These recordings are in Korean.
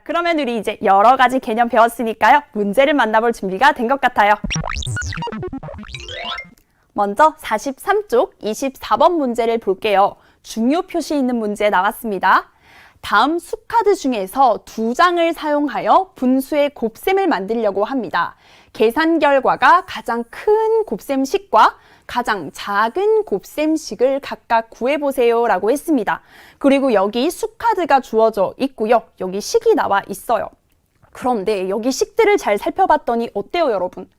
그러면 우리 이제 여러 가지 개념 배웠으니까요. 문제를 만나볼 준비가 된 것 같아요. 먼저 43쪽 24번 문제를 볼게요. 중요 표시 있는 문제 나왔습니다. 다음 수카드 중에서 2장을 사용하여 분수의 곱셈을 만들려고 합니다. 계산 결과가 가장 큰 곱셈식과 가장 작은 곱셈식을 각각 구해보세요 라고 했습니다. 그리고 여기 수카드가 주어져 있고요. 여기 식이 나와 있어요. 그런데 여기 식들을 잘 살펴봤더니 어때요, 여러분?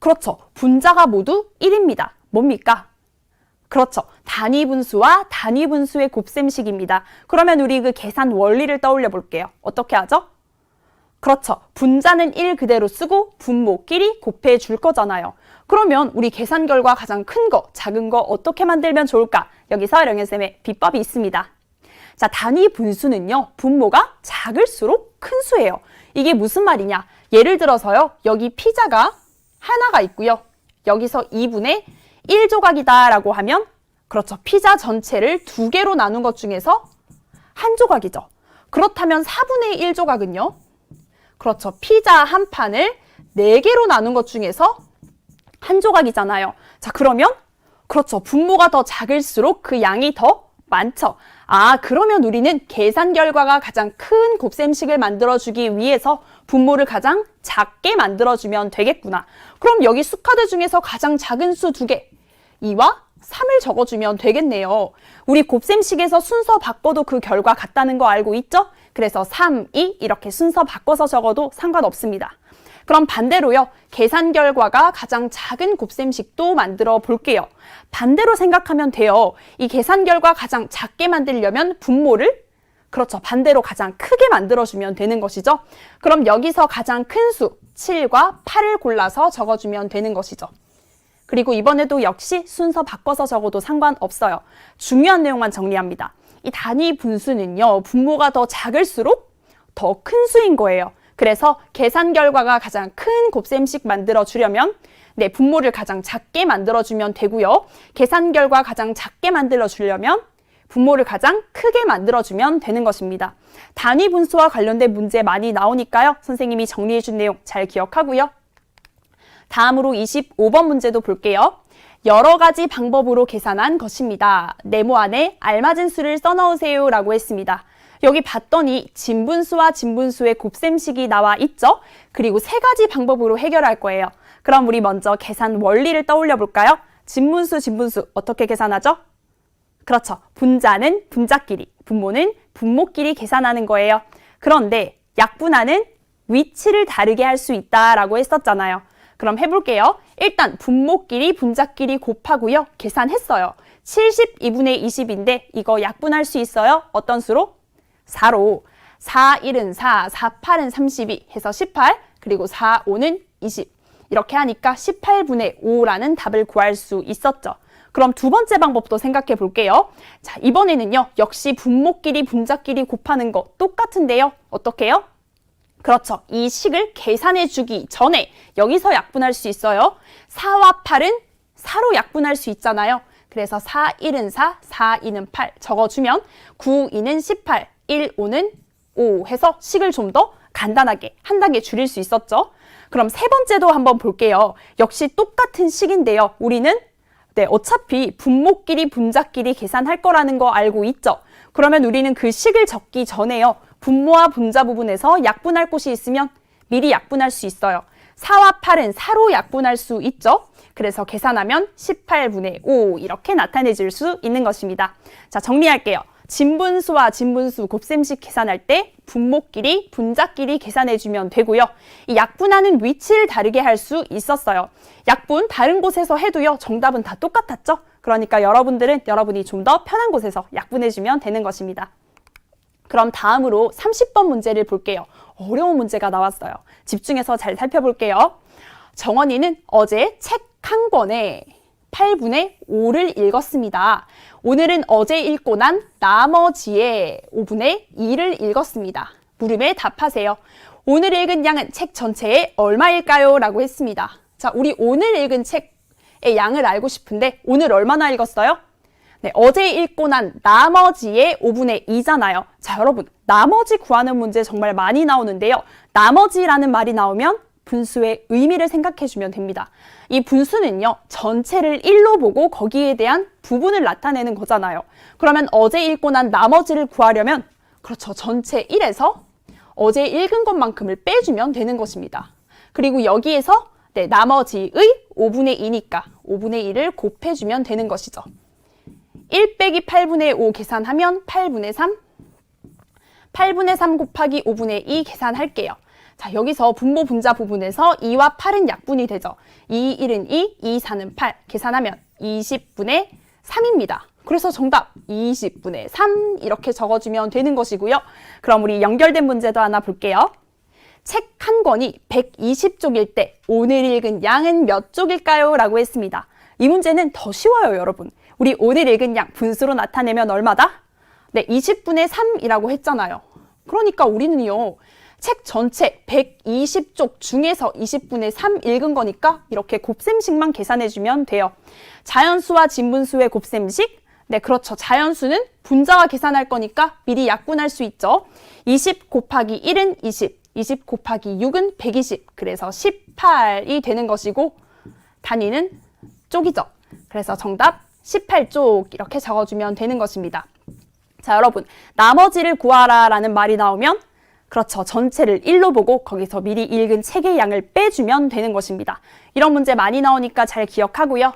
그렇죠. 분자가 모두 1입니다. 뭡니까? 그렇죠. 단위 분수와 단위 분수의 곱셈식입니다. 그러면 우리 그 계산 원리를 떠올려 볼게요. 어떻게 하죠? 그렇죠. 분자는 1 그대로 쓰고 분모끼리 곱해 줄 거잖아요. 그러면 우리 계산 결과 가장 큰 거, 작은 거 어떻게 만들면 좋을까? 여기서 영현쌤의 비법이 있습니다. 자, 단위 분수는요. 분모가 작을수록 큰 수예요. 이게 무슨 말이냐? 예를 들어서요. 여기 피자가 하나가 있고요. 여기서 2분의 1조각이다 라고 하면 그렇죠. 피자 전체를 2개로 나눈 것 중에서 한 조각이죠. 그렇다면 4분의 1조각은요. 그렇죠. 피자 한 판을 4개로 나눈 것 중에서 한 조각이잖아요. 자, 그러면 그렇죠. 분모가 더 작을수록 그 양이 더 많죠. 아, 그러면 우리는 계산 결과가 가장 큰 곱셈식을 만들어주기 위해서 분모를 가장 작게 만들어주면 되겠구나. 그럼 여기 수카드 중에서 가장 작은 수 2개, 2와 3을 적어주면 되겠네요. 우리 곱셈식에서 순서 바꿔도 그 결과 같다는 거 알고 있죠? 그래서 3, 2 이렇게 순서 바꿔서 적어도 상관없습니다. 그럼 반대로요. 계산 결과가 가장 작은 곱셈식도 만들어 볼게요. 반대로 생각하면 돼요. 이 계산 결과 가장 작게 만들려면 분모를 그렇죠. 반대로 가장 크게 만들어주면 되는 것이죠. 그럼 여기서 가장 큰 수 7과 8을 골라서 적어주면 되는 것이죠. 그리고 이번에도 역시 순서 바꿔서 적어도 상관없어요. 중요한 내용만 정리합니다. 이 단위 분수는요. 분모가 더 작을수록 더 큰 수인 거예요. 그래서 계산 결과가 가장 큰 곱셈식 만들어주려면 분모를 가장 작게 만들어주면 되고요. 계산 결과 가장 작게 만들어주려면 분모를 가장 크게 만들어주면 되는 것입니다. 단위 분수와 관련된 문제 많이 나오니까요. 선생님이 정리해준 내용 잘 기억하고요. 다음으로 25번 문제도 볼게요. 여러 가지 방법으로 계산한 것입니다. 네모 안에 알맞은 수를 써넣으세요 라고 했습니다. 여기 봤더니 진분수와 진분수의 곱셈식이 나와 있죠? 그리고 3가지 방법으로 해결할 거예요. 그럼 우리 먼저 계산 원리를 떠올려 볼까요? 진분수, 진분수 어떻게 계산하죠? 그렇죠. 분자는 분자끼리, 분모는 분모끼리 계산하는 거예요. 그런데 약분하는 위치를 다르게 할 수 있다라고 했었잖아요. 그럼 해볼게요. 일단 분모끼리 분자끼리 곱하고요. 계산했어요. 72분의 20인데 이거 약분할 수 있어요? 어떤 수로? 4로 4, 1은 4, 4, 8은 32 해서 18 그리고 4, 5는 20 이렇게 하니까 18분의 5라는 답을 구할 수 있었죠. 그럼 두 번째 방법도 생각해 볼게요. 자, 이번에는요. 역시 분모끼리 분자끼리 곱하는 거 똑같은데요. 어떻게 해요? 그렇죠. 이 식을 계산해 주기 전에 여기서 약분할 수 있어요. 4와 8은 4로 약분할 수 있잖아요. 그래서 4, 1은 4, 4, 2는 8 적어주면 9, 2는 18, 1, 5는 5 해서 식을 좀 더 간단하게 한 단계 줄일 수 있었죠. 그럼 세 번째도 한번 볼게요. 역시 똑같은 식인데요. 우리는 어차피 분모끼리 분자끼리 계산할 거라는 거 알고 있죠. 그러면 우리는 그 식을 적기 전에요. 분모와 분자 부분에서 약분할 곳이 있으면 미리 약분할 수 있어요. 4와 8은 4로 약분할 수 있죠. 그래서 계산하면 18분의 5 이렇게 나타내질 수 있는 것입니다. 자, 정리할게요. 진분수와 진분수 곱셈식 계산할 때 분모끼리 분자끼리 계산해주면 되고요. 이 약분하는 위치를 다르게 할 수 있었어요. 약분 다른 곳에서 해도요. 정답은 다 똑같았죠. 그러니까 여러분이 좀 더 편한 곳에서 약분해주면 되는 것입니다. 그럼 다음으로 30번 문제를 볼게요. 어려운 문제가 나왔어요. 집중해서 잘 살펴볼게요. 정원이는 어제 책 한 권에 8분의 5를 읽었습니다. 오늘은 어제 읽고 난 나머지의 5분의 2를 읽었습니다. 물음에 답하세요. 오늘 읽은 양은 책 전체의 얼마일까요? 라고 했습니다. 자, 우리 오늘 읽은 책의 양을 알고 싶은데 오늘 얼마나 읽었어요? 네, 어제 읽고 난 나머지의 5분의 2잖아요. 자, 여러분, 나머지 구하는 문제 정말 많이 나오는데요. 나머지라는 말이 나오면 분수의 의미를 생각해 주면 됩니다. 이 분수는요, 전체를 1로 보고 거기에 대한 부분을 나타내는 거잖아요. 그러면 어제 읽고 난 나머지를 구하려면, 그렇죠, 전체 1에서 어제 읽은 것만큼을 빼주면 되는 것입니다. 그리고 여기에서 네, 나머지의 5분의 2니까 5분의 2를 곱해주면 되는 것이죠. 1 빼기 8분의 5 계산하면 8분의 3, 8분의 3 곱하기 5분의 2 계산할게요. 자, 여기서 분모 분자 부분에서 2와 8은 약분이 되죠. 2, 1은 2, 2, 4는 8. 계산하면 20분의 3입니다. 그래서 정답 20분의 3 이렇게 적어주면 되는 것이고요. 그럼 우리 연결된 문제도 하나 볼게요. 책 한 권이 120쪽일 때 오늘 읽은 양은 몇 쪽일까요? 라고 했습니다. 이 문제는 더 쉬워요, 여러분. 우리 오늘 읽은 양 분수로 나타내면 얼마다? 네, 20분의 3이라고 했잖아요. 그러니까 우리는요, 책 전체 120쪽 중에서 20분의 3 읽은 거니까 이렇게 곱셈식만 계산해주면 돼요. 자연수와 진분수의 곱셈식? 네, 그렇죠. 자연수는 분자와 계산할 거니까 미리 약분할 수 있죠. 20 곱하기 1은 20, 20 곱하기 6은 120, 그래서 18이 되는 것이고 단위는 쪽이죠. 그래서 정답 18쪽 이렇게 적어주면 되는 것입니다. 자, 여러분, 나머지를 구하라 라는 말이 나오면 그렇죠. 전체를 1로 보고 거기서 미리 읽은 책의 양을 빼주면 되는 것입니다. 이런 문제 많이 나오니까 잘 기억하고요.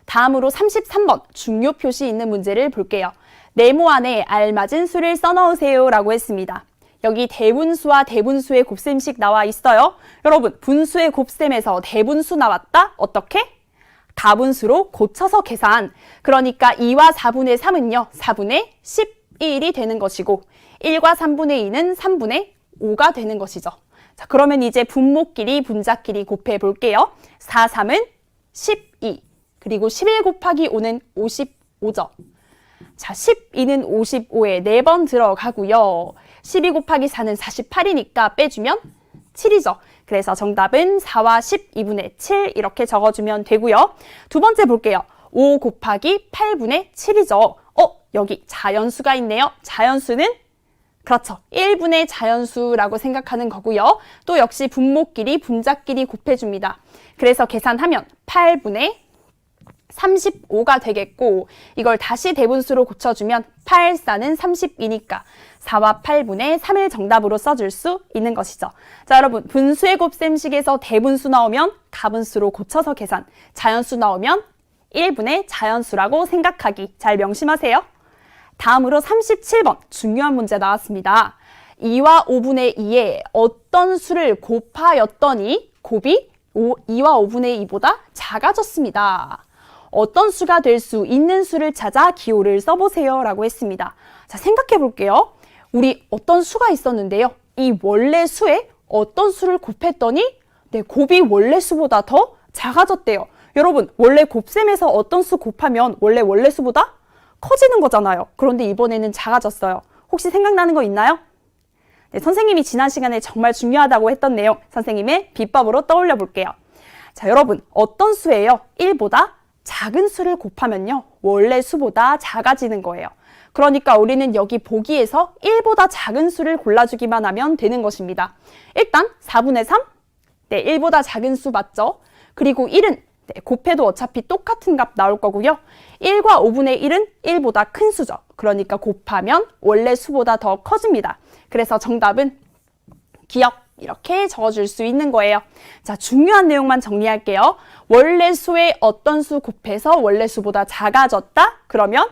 다음으로 33번 중요 표시 있는 문제를 볼게요. 네모 안에 알맞은 수를 써넣으세요 라고 했습니다. 여기 대분수와 대분수의 곱셈식 나와 있어요. 여러분, 분수의 곱셈에서 대분수 나왔다? 어떻게? 가분수로 고쳐서 계산. 그러니까 2와 4분의 3은요. 4분의 11이 되는 것이고 1과 3분의 2는 3분의 5가 되는 것이죠. 자, 그러면 이제 분모끼리 분자끼리 곱해 볼게요. 4, 3은 12. 그리고 11 곱하기 5는 55죠. 자, 12는 55에 4번 들어가고요. 12 곱하기 4는 48이니까 빼주면 7이죠. 그래서 정답은 4와 12분의 7 이렇게 적어주면 되고요. 두 번째 볼게요. 5 곱하기 8분의 7이죠. 여기 자연수가 있네요. 자연수는 그렇죠. 1분의 자연수라고 생각하는 거고요. 또 역시 분모끼리 분자끼리 곱해줍니다. 그래서 계산하면 8분의 35가 되겠고 이걸 다시 대분수로 고쳐주면 8, 4는 32니까 4와 8분의 3을 정답으로 써줄 수 있는 것이죠. 자, 여러분, 분수의 곱셈식에서 대분수 나오면 가분수로 고쳐서 계산, 자연수 나오면 1분의 자연수라고 생각하기 잘 명심하세요. 다음으로 37번 중요한 문제 나왔습니다. 2와 5분의 2에 어떤 수를 곱하였더니 곱이 2와 5분의 2보다 작아졌습니다. 어떤 수가 될 수 있는 수를 찾아 기호를 써보세요 라고 했습니다. 자, 생각해 볼게요. 우리 어떤 수가 있었는데요. 이 원래 수에 어떤 수를 곱했더니 네, 곱이 원래 수보다 더 작아졌대요. 여러분, 원래 곱셈에서 어떤 수 곱하면 원래 수보다 커지는 거잖아요. 그런데 이번에는 작아졌어요. 혹시 생각나는 거 있나요? 네, 선생님이 지난 시간에 정말 중요하다고 했던 내용 선생님의 비법으로 떠올려 볼게요. 자, 여러분, 어떤 수예요? 1보다 작은 수를 곱하면요. 원래 수보다 작아지는 거예요. 그러니까 우리는 여기 보기에서 1보다 작은 수를 골라주기만 하면 되는 것입니다. 일단 4분의 3? 네, 1보다 작은 수 맞죠? 그리고 1은 네, 곱해도 어차피 똑같은 값 나올 거고요. 1과 5분의 1은 1보다 큰 수죠. 그러니까 곱하면 원래 수보다 더 커집니다. 그래서 정답은 기억 이렇게 적어줄 수 있는 거예요. 자, 중요한 내용만 정리할게요. 원래 수에 어떤 수 곱해서 원래 수보다 작아졌다? 그러면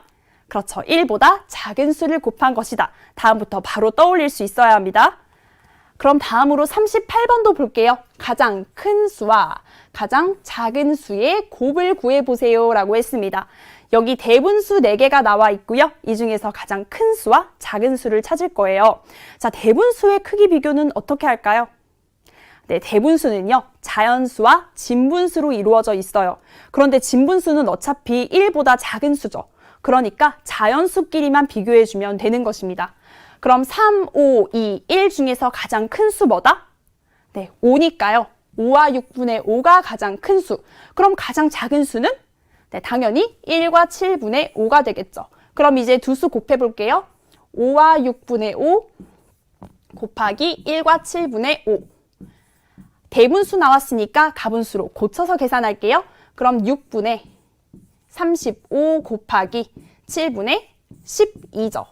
그렇죠. 1보다 작은 수를 곱한 것이다. 다음부터 바로 떠올릴 수 있어야 합니다. 그럼 다음으로 38번도 볼게요. 가장 큰 수와 가장 작은 수의 곱을 구해보세요 라고 했습니다. 여기 대분수 4개가 나와 있고요. 이 중에서 가장 큰 수와 작은 수를 찾을 거예요. 자, 대분수의 크기 비교는 어떻게 할까요? 네, 대분수는요. 자연수와 진분수로 이루어져 있어요. 그런데 진분수는 어차피 1보다 작은 수죠. 그러니까 자연수끼리만 비교해주면 되는 것입니다. 그럼 3, 5, 2, 1 중에서 가장 큰 수 뭐다? 네, 5니까요. 5와 6분의 5가 가장 큰 수. 그럼 가장 작은 수는? 네, 당연히 1과 7분의 5가 되겠죠. 그럼 이제 두 수 곱해볼게요. 5와 6분의 5 곱하기 1과 7분의 5. 대분수 나왔으니까 가분수로 고쳐서 계산할게요. 그럼 6분의 35 곱하기 7분의 12죠.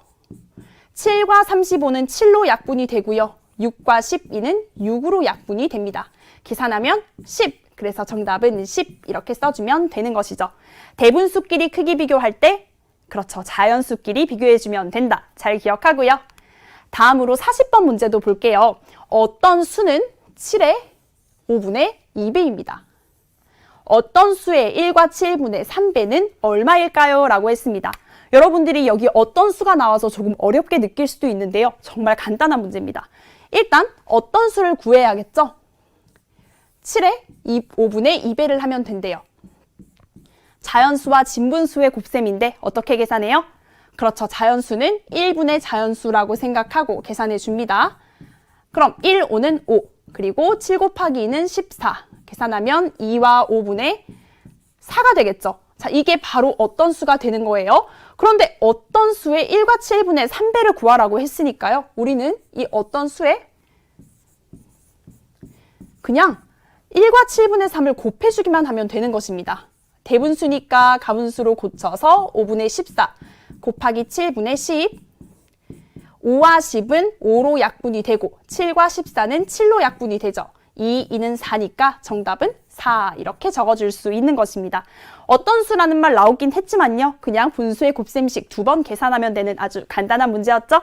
7과 35는 7로 약분이 되고요. 6과 12는 6으로 약분이 됩니다. 계산하면 10. 그래서 정답은 10 이렇게 써주면 되는 것이죠. 대분수끼리 크기 비교할 때 그렇죠. 자연수끼리 비교해주면 된다. 잘 기억하고요. 다음으로 40번 문제도 볼게요. 어떤 수는 7의 5분의 2배입니다. 어떤 수의 1과 7분의 3배는 얼마일까요? 라고 했습니다. 여러분들이 여기 어떤 수가 나와서 조금 어렵게 느낄 수도 있는데요. 정말 간단한 문제입니다. 일단 어떤 수를 구해야겠죠? 7의 5분의 2배를 하면 된대요. 자연수와 진분수의 곱셈인데 어떻게 계산해요? 그렇죠. 자연수는 1분의 자연수라고 생각하고 계산해 줍니다. 그럼 1, 5는 5, 그리고 7 곱하기 2는 14. 계산하면 2와 5분의 4가 되겠죠. 자, 이게 바로 어떤 수가 되는 거예요? 그런데 어떤 수의 1과 7분의 3배를 구하라고 했으니까요. 우리는 이 어떤 수의 그냥 1과 7분의 3을 곱해주기만 하면 되는 것입니다. 대분수니까 가분수로 고쳐서 5분의 14 곱하기 7분의 10. 5와 10은 5로 약분이 되고 7과 14는 7로 약분이 되죠. 2는 4니까 정답은 4 이렇게 적어줄 수 있는 것입니다. 어떤 수라는 말 나오긴 했지만요. 그냥 분수의 곱셈식 2번 계산하면 되는 아주 간단한 문제였죠.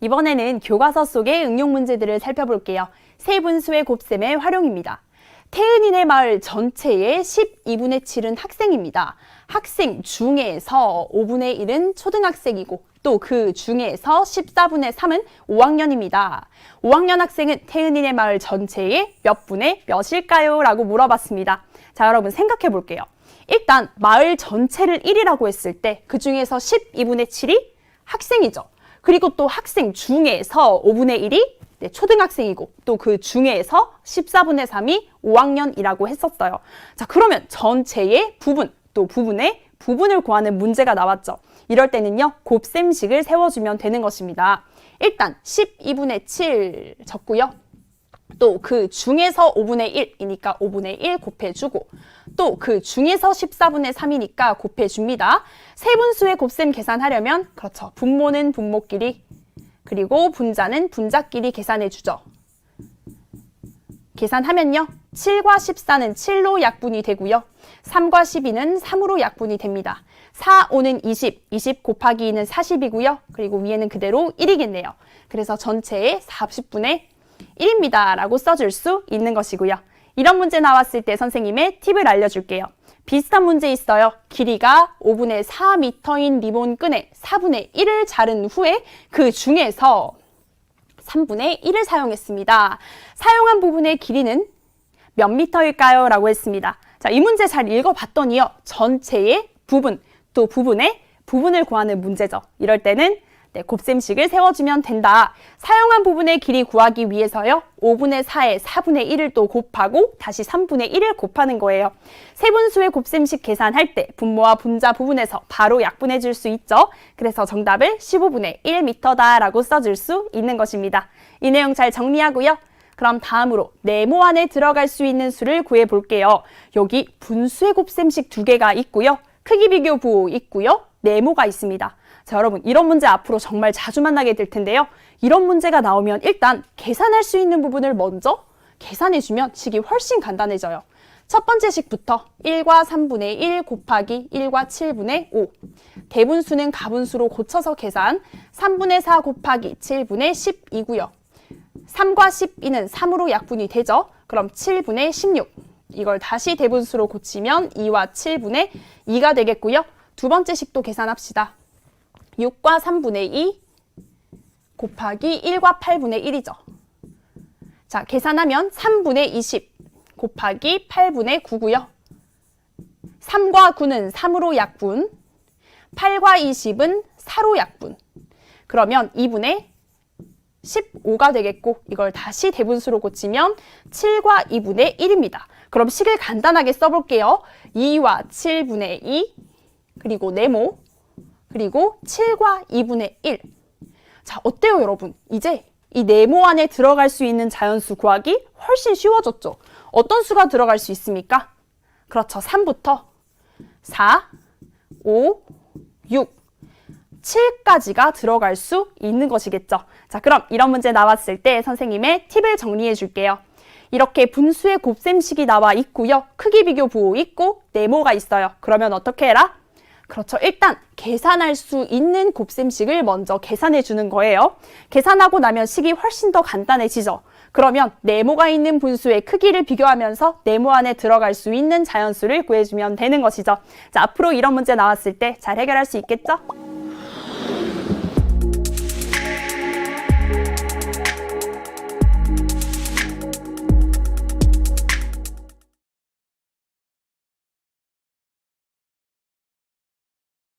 이번에는 교과서 속의 응용 문제들을 살펴볼게요. 세분수의 곱셈의 활용입니다. 태은이네 마을 전체의 12분의 7은 학생입니다. 학생 중에서 5분의 1은 초등학생이고 또 그 중에서 14분의 3은 5학년입니다. 5학년 학생은 태은이네 마을 전체의 몇 분의 몇일까요? 라고 물어봤습니다. 자, 여러분 생각해 볼게요. 일단 마을 전체를 1이라고 했을 때 그 중에서 12분의 7이 학생이죠. 그리고 또 학생 중에서 5분의 1이 초등학생이고 또 그 중에서 14분의 3이 5학년이라고 했었어요. 자, 그러면 전체의 부분, 또 부분의 부분을 구하는 문제가 나왔죠. 이럴 때는요, 곱셈식을 세워주면 되는 것입니다. 일단 12분의 7 적고요. 또 그 중에서 5분의 1이니까 5분의 1 곱해주고 또 그 중에서 14분의 3이니까 곱해줍니다. 세분수의 곱셈 계산하려면 그렇죠. 분모는 분모끼리 그리고 분자는 분자끼리 계산해주죠. 계산하면요. 7과 14는 7로 약분이 되고요. 3과 12는 3으로 약분이 됩니다. 4, 5는 20, 20 곱하기 2는 40이고요. 그리고 위에는 그대로 1이겠네요. 그래서 전체의 40분의 1입니다. 라고 써줄 수 있는 것이고요. 이런 문제 나왔을 때 선생님의 팁을 알려줄게요. 비슷한 문제 있어요. 길이가 5분의 4m인 리본끈에 4분의 1을 자른 후에 그 중에서 3분의 1을 사용했습니다. 사용한 부분의 길이는 몇 미터일까요? 라고 했습니다. 자, 이 문제 잘 읽어봤더니요. 전체의 부분, 또 부분의 부분을 구하는 문제죠. 이럴 때는 곱셈식을 세워주면 된다. 사용한 부분의 길이 구하기 위해서요. 5분의 4에 4분의 1을 또 곱하고 다시 3분의 1을 곱하는 거예요. 세분수의 곱셈식 계산할 때 분모와 분자 부분에서 바로 약분해 줄 수 있죠. 그래서 정답을 15분의 1m다 라고 써줄 수 있는 것입니다. 이 내용 잘 정리하고요. 그럼 다음으로 네모 안에 들어갈 수 있는 수를 구해 볼게요. 여기 분수의 곱셈식 2개가 있고요. 크기 비교 부 있고요. 네모가 있습니다. 자, 여러분 이런 문제 앞으로 정말 자주 만나게 될 텐데요. 이런 문제가 나오면 일단 계산할 수 있는 부분을 먼저 계산해주면 식이 훨씬 간단해져요. 첫 번째 식부터 1과 3분의 1 곱하기 1과 7분의 5. 대분수는 가분수로 고쳐서 계산. 3분의 4 곱하기 7분의 10이고요. 3과 12는 3으로 약분이 되죠. 그럼 7분의 16. 이걸 다시 대분수로 고치면 2와 7분의 2가 되겠고요. 두 번째 식도 계산합시다. 6과 3분의 2 곱하기 1과 8분의 1이죠. 자, 계산하면 3분의 20 곱하기 8분의 9고요. 3과 9는 3으로 약분, 8과 20은 4로 약분. 그러면 2분의 15가 되겠고 이걸 다시 대분수로 고치면 7과 2분의 1입니다. 그럼 식을 간단하게 써볼게요. 2와 7분의 2 그리고 네모 그리고 7과 2분의 1. 자, 어때요 여러분? 이제 이 네모 안에 들어갈 수 있는 자연수 구하기 훨씬 쉬워졌죠? 어떤 수가 들어갈 수 있습니까? 그렇죠. 3부터 4, 5, 6, 7까지가 들어갈 수 있는 것이겠죠. 자, 그럼 이런 문제 나왔을 때 선생님의 팁을 정리해 줄게요. 이렇게 분수의 곱셈식이 나와 있고요. 크기 비교 부호 있고 네모가 있어요. 그러면 어떻게 해라? 그렇죠. 일단 계산할 수 있는 곱셈식을 먼저 계산해 주는 거예요. 계산하고 나면 식이 훨씬 더 간단해지죠. 그러면 네모가 있는 분수의 크기를 비교하면서 네모 안에 들어갈 수 있는 자연수를 구해주면 되는 것이죠. 자, 앞으로 이런 문제 나왔을 때 잘 해결할 수 있겠죠?